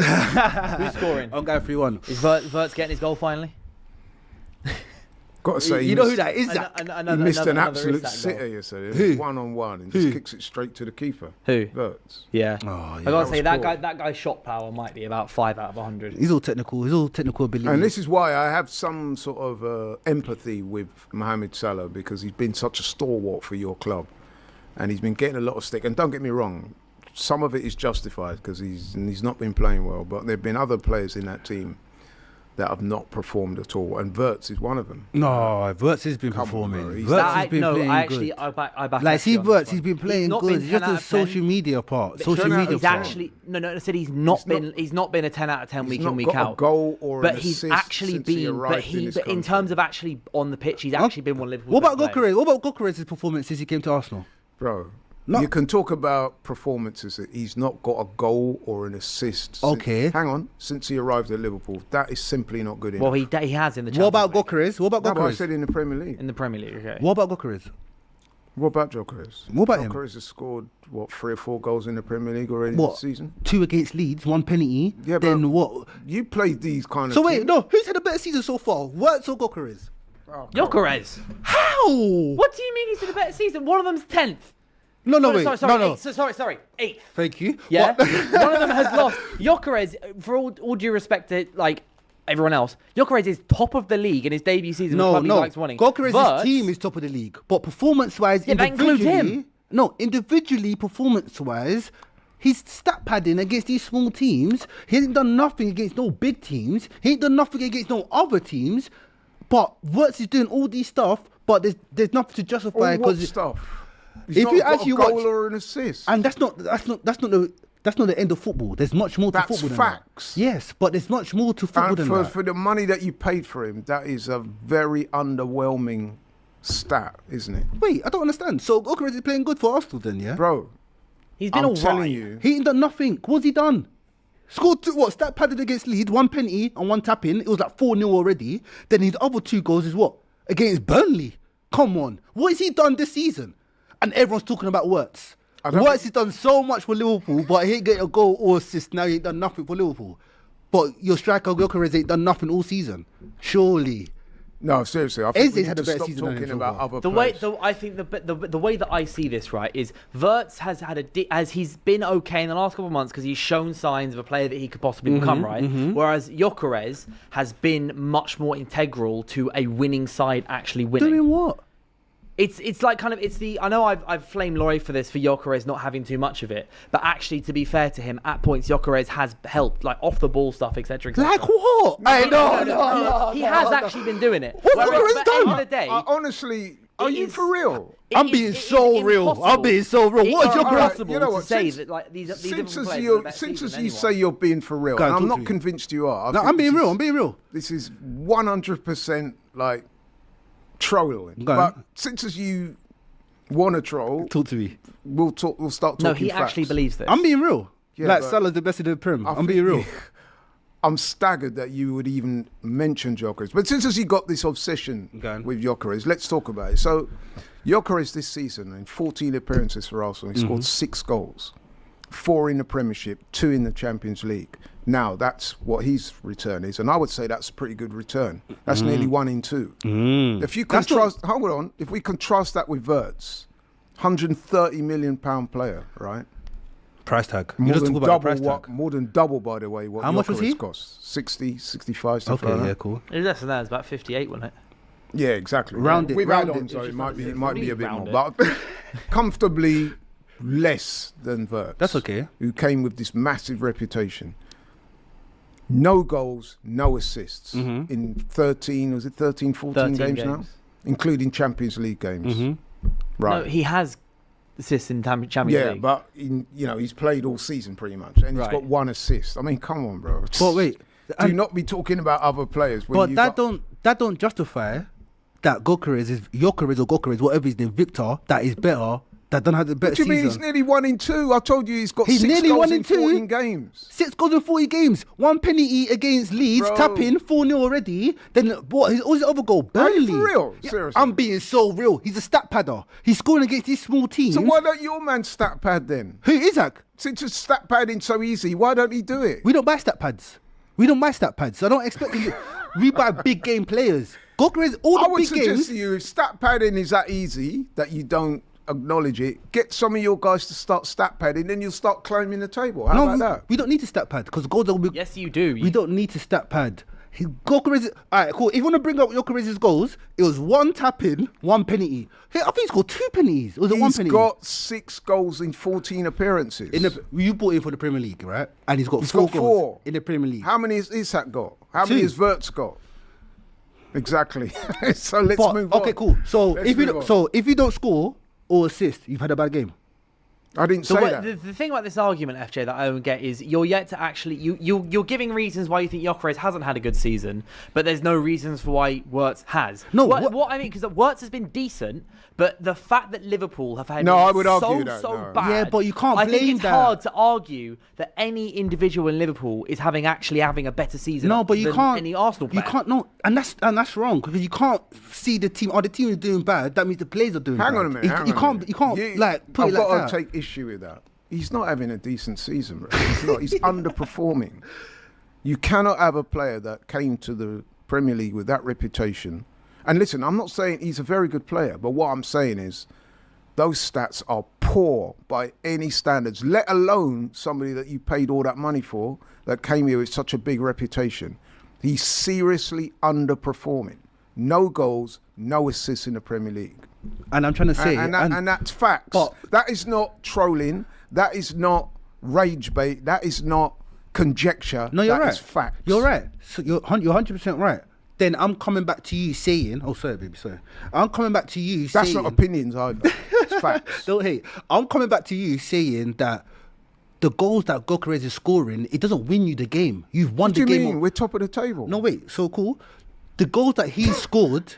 Who's scoring? I'm going 3-1. Is Wirtz getting his goal finally? Got to say, You know who that is, Zach? he missed an absolute sitter yesterday. Who? 1-on-1 and Who? just kicks it straight to the keeper. Who? Wirtz. Yeah. Oh, yeah. I gotta say was that guy's shot power might be about 5 out of 100. He's all technical. He's all technical ability. And this is why I have some sort of empathy with Mohamed Salah, because he's been such a stalwart for your club. And he's been getting a lot of stick. And don't get me wrong, some of it is justified because he's not been playing well. But there have been other players in that team that have not performed at all. And Wirtz is one of them. No, Wirtz has been Come on, performing. bro. He's- Wirtz has been playing actually, good. I back Like, Messi see, on Wirtz, this he's one. been playing not good. been It's 10 just out a of 10. social media part. But Social media he's part. actually I said he's not been a 10 out of 10 week in, week got out. a goal or but an he's assist actually since he been, arrived in this in country. terms of actually on the pitch, he's actually been one of Liverpool's What about best players. Gyokeres? What about Gyokeres' performance since he came to Arsenal? Bro, No. you can talk about performances that he's not got a goal or an assist. Okay. Hang on. Since he arrived at Liverpool, that is simply not good enough. Well, he has in the Champions What about League. Gyokeres? What about No, but I Gyokeres? said in the Premier League. In the Premier League, okay. What about Gyokeres? What about Gyokeres? What about him? Gyokeres has scored, 3 or 4 goals in the Premier League already What? this season? 2 against Leeds, 1 penalty. Yeah, then but what? You played these kind of So wait, teams. no. Who's had a better season so far? Wirtz or Gyokeres? Gyokeres. How? What do you mean he's had a better season? One of them's 10th. No, wait. Sorry, no. eighth. Sorry, 8th. Thank you. Yeah, What? one of them has lost. Gyokeres, for all due respect to like everyone else, Gyokeres is top of the league in his debut season. No. He likes winning. Gyokeres' Wirtz- team is top of the league, but performance-wise, Yeah, that includes individually, him. no, individually, performance-wise, he's stat padding against these small teams. He hasn't done nothing against no big teams. He ain't done nothing against no other teams. But Wirtz is doing all these stuff, but there's nothing to justify All what because stuff? He's if not you got actually a goal watch- or an assist. and that's not the end of football. There's much more to That's football than facts. that. Yes, but there's much more to football And than for, that. for the money that you paid for him, that is a very underwhelming stat, isn't it? Wait, I don't understand. So Gyokeres is playing good for Arsenal then, yeah? Bro, He's been I'm all telling right. you. He ain't done nothing. What's he done? Scored stat padded against Leeds, 1 penalty and 1 tap in. It was like 4-0 already. Then his other 2 goals is what? Against Burnley. Come on. What has he done this season? And everyone's talking about Wirtz. I don't Wirtz has done so much for Liverpool, but he ain't getting a goal or assist. Now he ain't done nothing for Liverpool. But your striker Gyokeres ain't done nothing all season. Surely. No, seriously. I think Eze's we had need a to better stop season than him talking so about far. other The way, players. I think the way that I see this, right, is Wirtz has had as he's been okay in the last couple of months because he's shown signs of a player that he could possibly become, right? Whereas Gyokeres has been much more integral to a winning side actually winning. Doing what? It's like kind of I know I've flamed Laurie for this for Gyokeres not having too much of it, but actually to be fair to him, at points Gyokeres has helped like off the ball stuff, etc. Like what? Hey, no. He has actually been doing it. What Whereas, Gyokeres but at done? the end of the day, Honestly, are you is- for real? I'm being so real. I'm being so real. What is your Gyokeres? impossible You know to what, say since- that like these Since Liverpool as players have you a better since season as you than say anyone. you're being for real, Go on, and I'm talk to not me. convinced you are. I No, think I'm being this real. is- I'm being real. This is 100% like trolling. Go on. But since as you want to troll, Talk to me. we'll talk. We'll start No, talking. he actually facts. believes this. I'm being real. Yeah, like but Salah's the best in the Prem. I I'm think being real. I'm staggered that you would even mention Gyokeres. But since as you got this obsession Go on. with Gyokeres, let's talk about it. So, Gyokeres this season, in 14 appearances for Arsenal, he scored 6 goals, 4 in the Premiership, 2 in the Champions League. Now, that's what his return is. And I would say that's a pretty good return. That's nearly 1 in 2. If you That's contrast, hold on, if we contrast that with Wirtz, £130 million player, right? Price tag. More just than, talk about the double price tag. more than double, by the way, what How much was he? Gyokeres costs. 60, 65, stuff Okay, like that. yeah, cool. It was less than that. It's about 58, wasn't it? Yeah, exactly. Round it, With round add-ons, it. so It's it might be a bit round more, it. but comfortably less than Wirtz. That's okay. Who came with this massive reputation. No goals, no assists in 13, 14 13 games now? Including Champions League games. Right. No, he has assists in Champions Yeah, League. but he's played all season pretty much, and he's Right. got 1 assist. I mean, come on, bro. But wait. Do not be talking about other players. When But you that got, don't justify that Gyokeres, whatever his name, Viktor, that is better that don't have the better What do you mean? He's season. nearly 1 in 2. I told you he's got He's 6 nearly goals 1 in in 2. 14 games. 6 goals in 40 games. 1 penalty against Leeds, Bro. tapping 4-0 already. Then what? What was the other goal? Are you Burnley. for real? Yeah, Seriously? I'm being so real. He's a stat padder. He's scoring against these small teams. So why don't your man stat pad then? Who is that? Since it's stat padding so easy, why don't he do it? We don't buy stat pads. We don't buy stat pads. So I don't expect him to. We buy big game players. Gyokeres, all I the would big suggest games. to you, if stat padding is that easy that you don't acknowledge it, get some of your guys to start stat padding, then you'll start climbing the table. How about that? we don't need to stat pad because goals will be. Yes, you do. We don't need to stat pad. Gyokeres, all right, cool. If you want to bring up Gyokeres' goals, it was 1 tap-in, 1 penalty. Hey, I think he scored 2 penalties. Or was it 1 penalty? He's got 6 goals in 14 appearances. You bought him for the Premier League, right? And he's got He's 4 got goals 4 in the Premier League. How many has Isak got? How 2. many has Wirtz got? Exactly. So let's move on. Okay, cool. So Let's if move on. if you don't score or assist, you've had a bad game. I didn't So say what, that. the thing about this argument, FJ, that I don't get is you're yet to actually you're giving reasons why you think Gyokeres hasn't had a good season, but there's no reasons for why Wirtz has. No, what I mean, because Wirtz has been decent, but the fact that Liverpool have had No, been I would argue so that, so no. bad, Yeah, but you can't I think blame it's that. hard to argue that any individual in Liverpool is having a better season. No, but you than can't. any Arsenal player. You can't. No, and that's wrong because you can't see the team. Oh, the team is doing bad. That means the players are doing bad. Hang on a minute. You can't. You can't like put I've it like got that. to take issue with that. He's not having a decent season, bro. He's not. He's underperforming. You cannot have a player that came to the Premier League with that reputation. And listen, I'm not saying he's a very good player, but what I'm saying is those stats are poor by any standards, let alone somebody that you paid all that money for that came here with such a big reputation. He's seriously underperforming. No goals, no assists in the Premier League. And I'm trying to say, And that's facts. But- That is not trolling. That is not rage bait. That is not conjecture. no, you're That right. is facts. You're right. So you're 100% right. Then I'm coming back to you saying, oh sorry, baby, sorry. I'm coming back to you That's saying, not opinions either. It's facts. don't hate. I'm coming back to you saying that the goals that Gyokeres is scoring, it doesn't win you the game. You've won What do the you game. mean? We're top of the table. No, wait. So cool. The goals that he scored,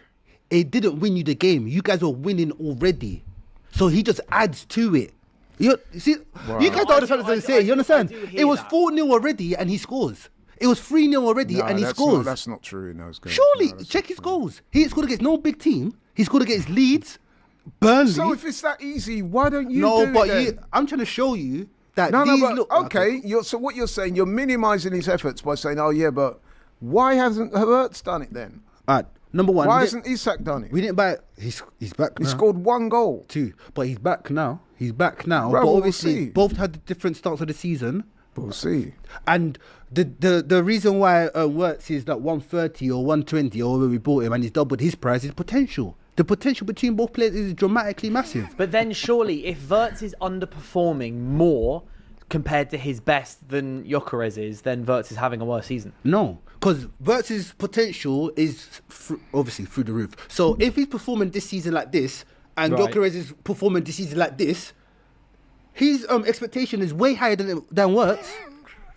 it didn't win you the game. You guys were winning already. So he just adds to it. You see, Wow. you guys don't understand what I'm saying. You understand? I do hear It was that. 4-0 already and he scores. It was 3-0 already No, and he that's scores. Not, that's not true in those games. Surely, No, that's check not his true. goals. He scored against no big team. He scored against Leeds, Burnley. So if it's that easy, why don't you no, do but it then? I'm trying to show you that No, these but look... okay. So what you're saying, you're minimising his efforts by saying, "Oh yeah, but why hasn't Wirtz done it then? All right, number one. Why we didn't- hasn't Isak done it? We didn't buy... He's back He now. scored 1 goal. 2, but he's back now. He's back now. Bro, but we'll obviously, see. both had different starts of the season. We'll see. And the reason why Wirtz is like 130 or 120 or when we bought him and he's doubled his price is potential. The potential between both players is dramatically massive. But then surely, if Wirtz is underperforming more compared to his best than Gyokeres is, then Wirtz is having a worse season. No, because Wirtz's potential is obviously through the roof. So if he's performing this season like this and Right. Gyokeres is performing this season like this, his expectation is way higher than Wirtz.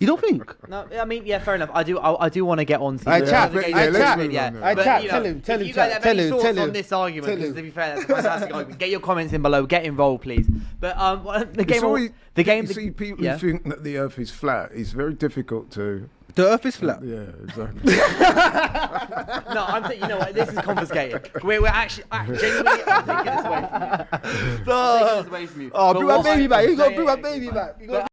You don't think? No, I mean, yeah, fair enough. I do want to get on to I the chat, the I game. chat. Yeah, I but, chat, you know, tell him, if you chat, guys have tell any him, thoughts tell on him, this argument, tell because him. to be fair, that's a fantastic argument. Get your comments in below. Get involved, please. But the game, You see, people yeah. who think that the Earth is flat. It's very difficult to. The earth is flat. Yeah, exactly. No, I'm thinking. You know what? This is confiscated. We're actually genuinely. I'm taking this away from you. I'm taking this away from you. Oh, But bring my what baby I'm back. You got to saying- bring my baby back. You gotta